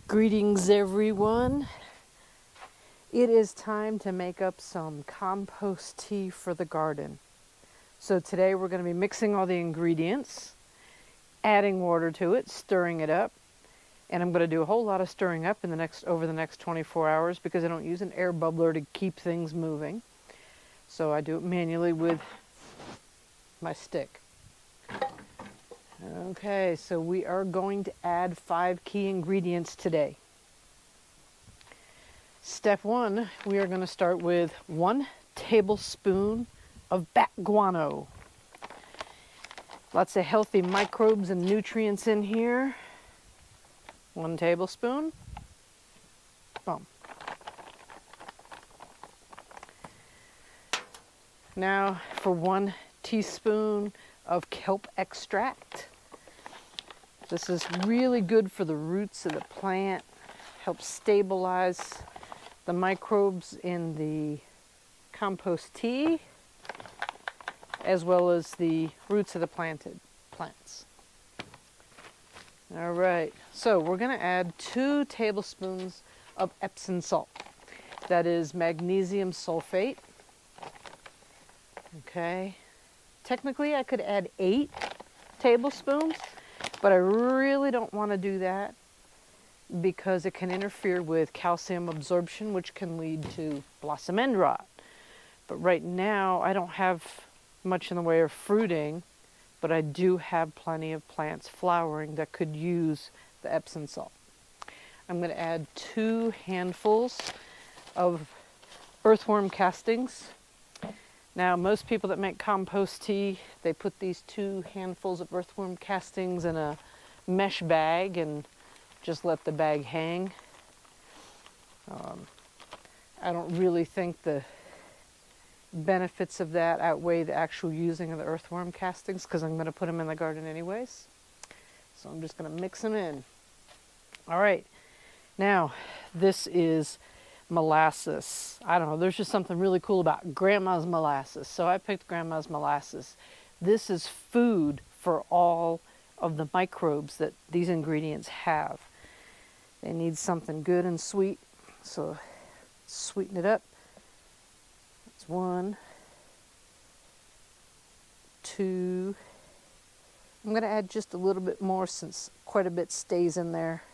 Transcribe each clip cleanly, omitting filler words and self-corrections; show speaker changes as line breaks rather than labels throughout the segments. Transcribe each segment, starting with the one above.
Greetings, everyone. It is time to make up some compost tea for the garden. So today we're going to be mixing all the ingredients, adding water to it, stirring it up, and I'm going to do a whole lot of stirring up over the next 24 hours because I don't use an air bubbler to keep things moving. So I do it manually with my stick. Okay, so we are going to add 5 key ingredients today. Step 1, we are going to start with 1 tablespoon of bat guano. Lots of healthy microbes and nutrients in here. 1 tablespoon. Boom. Now for 1 teaspoon of kelp extract. This is really good for the roots of the plant, helps stabilize the microbes in the compost tea, as well as the roots of the plants. All right, so we're going to add 2 tablespoons of Epsom salt. That is magnesium sulfate. Okay. Technically, I could add 8 tablespoons, but I really don't want to do that because it can interfere with calcium absorption, which can lead to blossom end rot. But right now, I don't have much in the way of fruiting, but I do have plenty of plants flowering that could use the Epsom salt. I'm going to add 2 handfuls of earthworm castings. Now, most people that make compost tea, they put these 2 handfuls of earthworm castings in a mesh bag and just let the bag hang. I don't really think the benefits of that outweigh the actual using of the earthworm castings because I'm going to put them in the garden anyways. So I'm just going to mix them in. All right. Now, this is molasses. I don't know, there's just something really cool about grandma's molasses. So I picked grandma's molasses. This is food for all of the microbes that these ingredients have. They need something good and sweet, so sweeten it up. That's 1, 2. I'm going to add just a little bit more since quite a bit stays in there.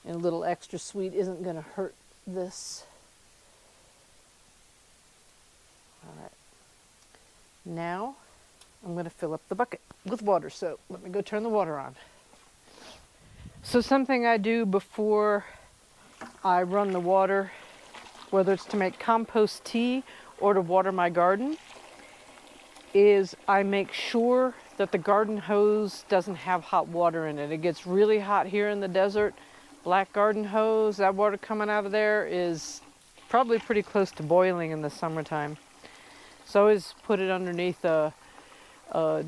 And a little extra sweet isn't going to hurt this. All right. Now I'm going to fill up the bucket with water. So let me go turn the water on. So something I do before I run the water, whether it's to make compost tea or to water my garden, is I make sure that the garden hose doesn't have hot water in it. It gets really hot here in the desert. Black garden hose, that water coming out of there is probably pretty close to boiling in the summertime. So I always put it underneath a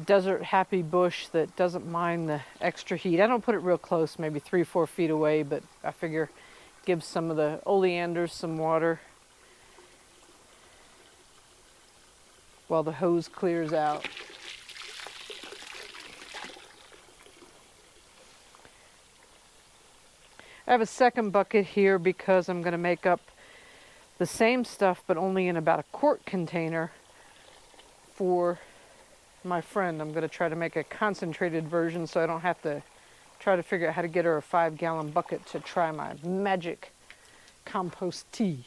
desert happy bush that doesn't mind the extra heat. I don't put it real close, maybe 3-4 feet away, but I figure give some of the oleanders some water while the hose clears out. I have a second bucket here because I'm going to make up the same stuff but only in about a quart container for my friend. I'm going to try to make a concentrated version so I don't have to try to figure out how to get her a 5-gallon bucket to try my magic compost tea.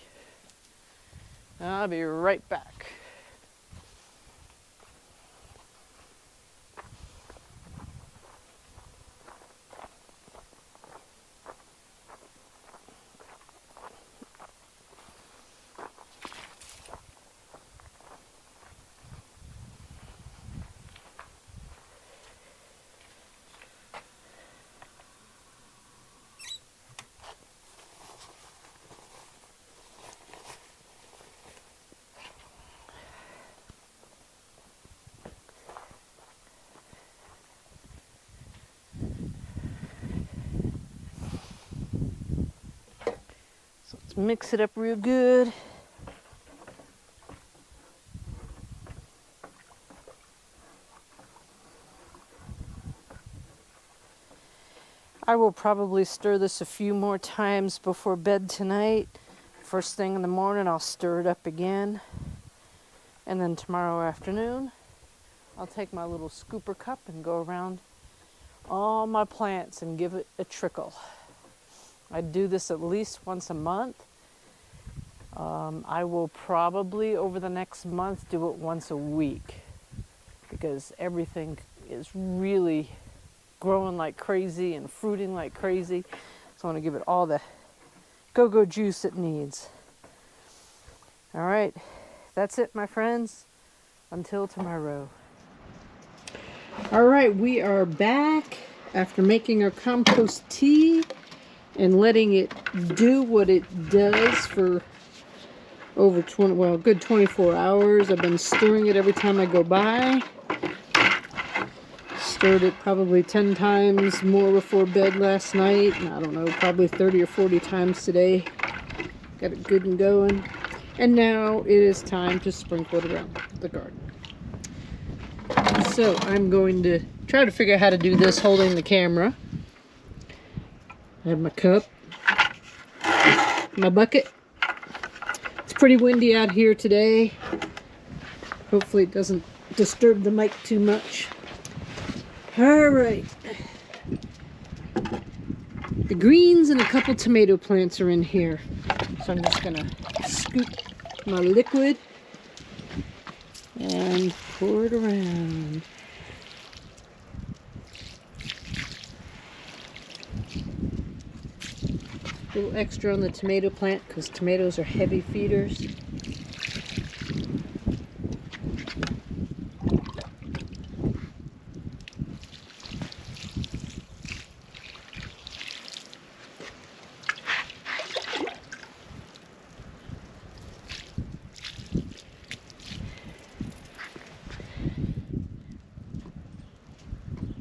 I'll be right back. Mix it up real good. I will probably stir this a few more times before bed tonight. First thing in the morning, I'll stir it up again. And then tomorrow afternoon, I'll take my little scooper cup and go around all my plants and give it a trickle. I do this at least once a month. I will probably over the next month do it once a week because everything is really growing like crazy and fruiting like crazy. So I want to give it all the go-go juice it needs. All right, that's it, my friends. Until tomorrow. All right, we are back after making our compost tea and letting it do what it does for over good 24 hours. I've been stirring it every time I go by. Stirred it probably 10 times more before bed last night. I don't know, probably 30 or 40 times today. Got it good and going. And now it is time to sprinkle it around the garden. So I'm going to try to figure out how to do this holding the camera. I have my cup, my bucket. It's pretty windy out here today. Hopefully it doesn't disturb the mic too much. All right. The greens and a couple tomato plants are in here. So I'm just gonna scoop my liquid and pour it around. A little extra on the tomato plant because tomatoes are heavy feeders.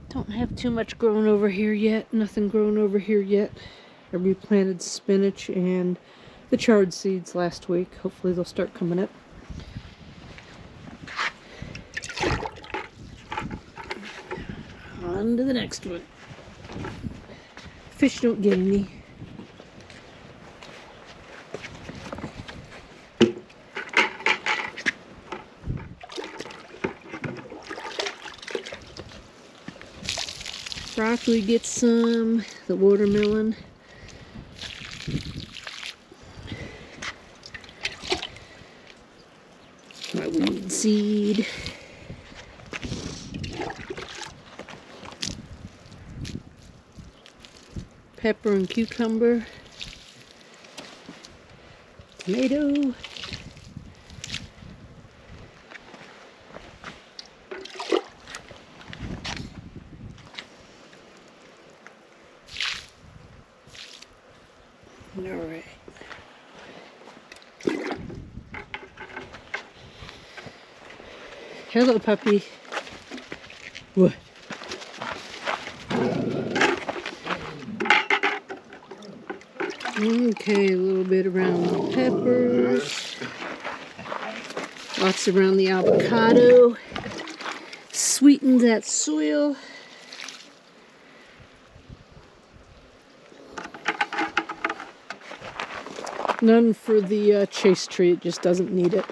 Don't have too much growing over here yet. Nothing growing over here yet. I replanted spinach and the chard seeds last week. Hopefully they'll start coming up. On to the next one. Fish don't get any. Broccoli gets some. The watermelon. My weed seed. Pepper and cucumber. Tomato. All right. Hello, puppy. What? Okay, a little bit around the peppers. Lots around the avocado. Sweeten that soil. None for the chase tree, it just doesn't need it.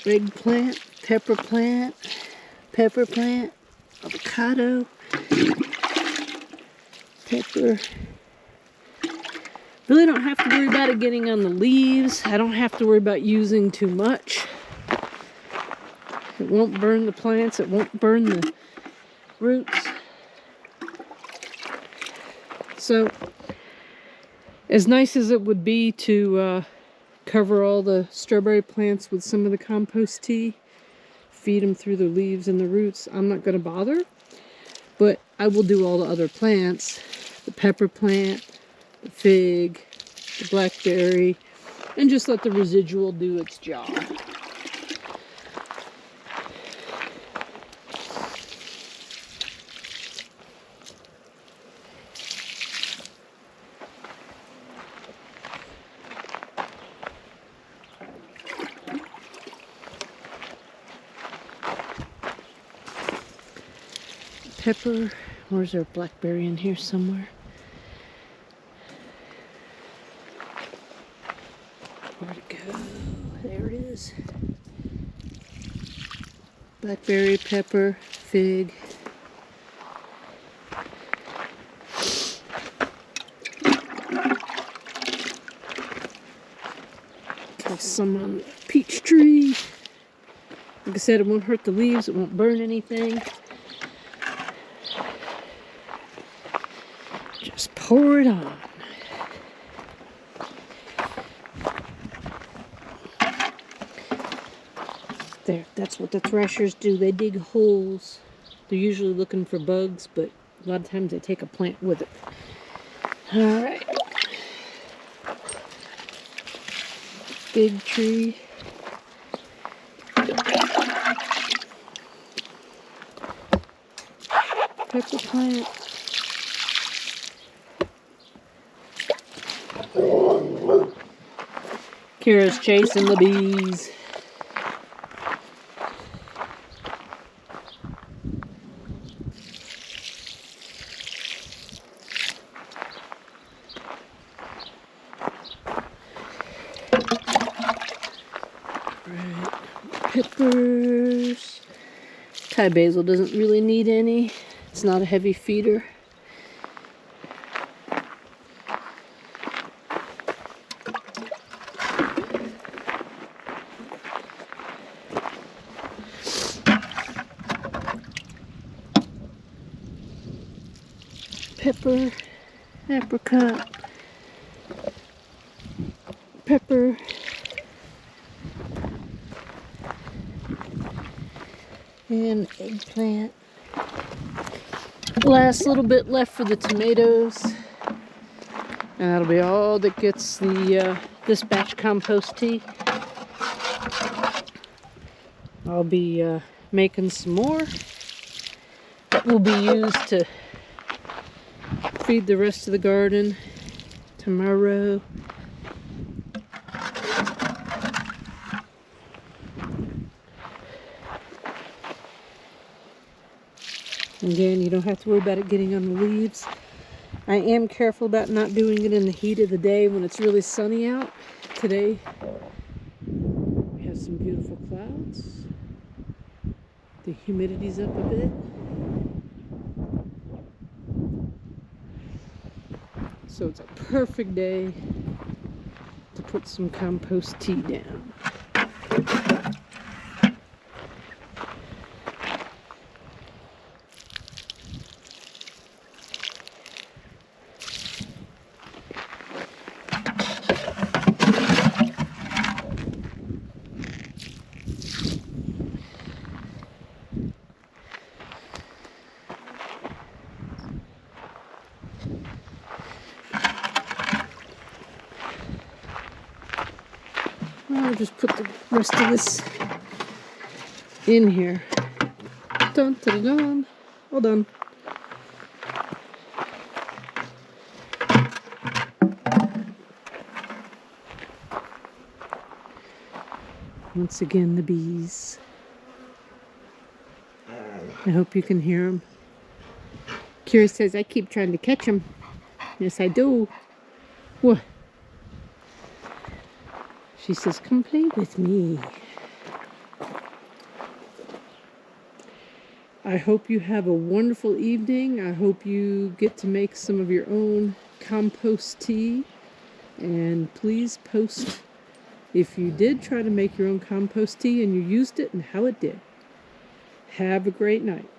Eggplant, pepper plant, avocado, pepper. Really don't have to worry about it getting on the leaves. I don't have to worry about using too much. It won't burn the plants, it won't burn the roots. So, as nice as it would be to cover all the strawberry plants with some of the compost tea, feed them through the leaves and the roots, I'm not going to bother. But I will do all the other plants, the pepper plant, the fig, the blackberry, and just let the residual do its job. pepper. Where's there a blackberry in here somewhere? Where'd it go? There it is. Blackberry, pepper, fig. Got some on the peach tree. Like I said, it won't hurt the leaves, it won't burn anything. Just pour it on. There, that's what the threshers do. They dig holes. They're usually looking for bugs, but a lot of times they take a plant with it. Alright. Big tree. Pepper plant. Kira's chasing the bees. Right. Peppers. Thai basil doesn't really need any. It's not a heavy feeder. Pepper, apricot, pepper, and eggplant. Last little bit left for the tomatoes, and that'll be all that gets the this batch compost tea. I'll be making some more that will be used to feed the rest of the garden tomorrow. Again, you don't have to worry about it getting on the leaves. I am careful about not doing it in the heat of the day when it's really sunny out. Today, we have some beautiful clouds. The humidity's up a bit. So it's a perfect day to put some compost tea down. I'll just put the rest of this in here. Dun, dun, dun, dun. All done. Once again, the bees. I hope you can hear them. Kira says, I keep trying to catch them. Yes, I do. What? She says, come play with me. I hope you have a wonderful evening. I hope you get to make some of your own compost tea. And please post if you did try to make your own compost tea and you used it and how it did. Have a great night.